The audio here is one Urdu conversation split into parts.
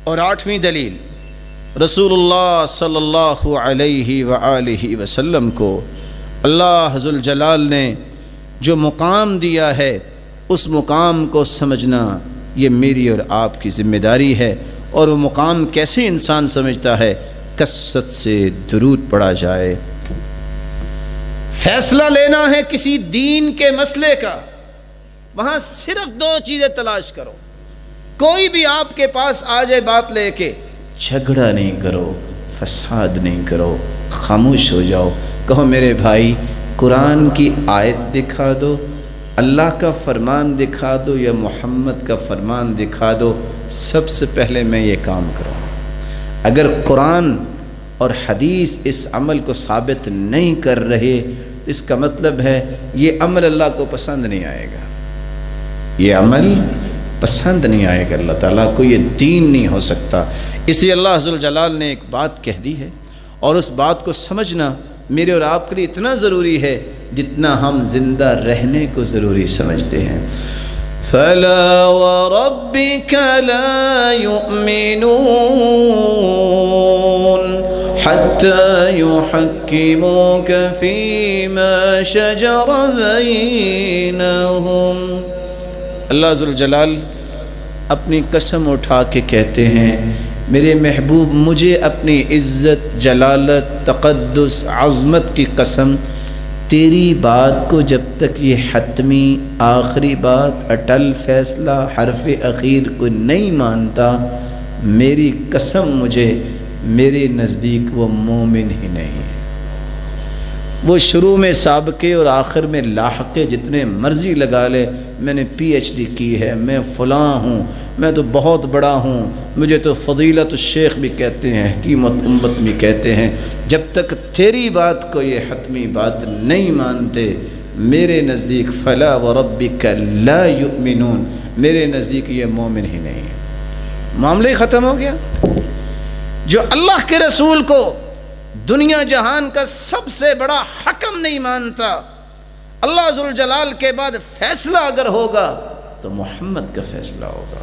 اور 8ویں دلیل، رسول اللہ صلی اللہ علیہ وآلہ وسلم کو اللہ ذوالجلال نے جو مقام دیا ہے اس مقام کو سمجھنا یہ میری اور آپ کی ذمہ داری ہے۔ اور وہ مقام کیسے انسان سمجھتا ہے؟ کثرت سے درود پڑھا جائے۔ فیصلہ لینا ہے کسی دین کے مسئلے کا، وہاں صرف 2 چیزیں تلاش کرو۔ کوئی بھی آپ کے پاس آ جائے بات لے کے، جھگڑا نہیں کرو، فساد نہیں کرو، خاموش ہو جاؤ، کہو میرے بھائی قرآن کی آیت دکھا دو، اللہ کا فرمان دکھا دو یا محمد کا فرمان دکھا دو، سب سے پہلے میں یہ کام کروں۔ اگر قرآن اور حدیث اس عمل کو ثابت نہیں کر رہے، اس کا مطلب ہے یہ عمل اللہ کو پسند نہیں آئے گا، یہ عمل پسند نہیں آئے گا، اللہ تعالیٰ کو یہ دین نہیں ہو سکتا۔ اس لیے اللہ ذوالجلال نے ایک بات کہہ دی ہے، اور اس بات کو سمجھنا میرے اور آپ کے لیے اتنا ضروری ہے جتنا ہم زندہ رہنے کو ضروری سمجھتے ہیں۔ فَلَا وَرَبِّكَ لَا يُؤْمِنُونَ حَتَّى يُحَكِّمُوكَ فِي مَا شَجَرَ بَيْنَهُمْ۔ اللہ ذوالجلال اپنی قسم اٹھا کے کہتے ہیں، میرے محبوب مجھے اپنی عزت، جلالت، تقدس، عظمت کی قسم، تیری بات کو جب تک یہ حتمی آخری بات، اٹل فیصلہ، حرف اخیر کو نہیں مانتا، میری قسم مجھے میرے نزدیک وہ مومن ہی نہیں ہے۔ وہ شروع میں سابقے اور آخر میں لاحقے جتنے مرضی لگا لے، میں نے PhD کی ہے، میں فلاں ہوں، میں تو بہت بڑا ہوں، مجھے تو فضیلت الشیخ بھی کہتے ہیں، حکیمت امت بھی کہتے ہیں، جب تک تیری بات کو یہ حتمی بات نہیں مانتے، میرے نزدیک فلا وربک لا یؤمنون، میرے نزدیک یہ مومن ہی نہیں ہے۔ معاملہ ہی ختم ہو گیا۔ جو اللہ کے رسول کو دنیا جہان کا سب سے بڑا حکم نہیں مانتا، اللہ ذوالجلال کے بعد فیصلہ اگر ہوگا تو محمد کا فیصلہ ہوگا۔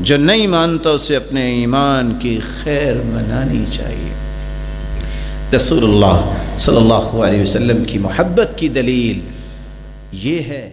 جو نہیں مانتا اسے اپنے ایمان کی خیر منانی چاہیے۔ رسول اللہ صلی اللہ علیہ وسلم کی محبت کی دلیل یہ ہے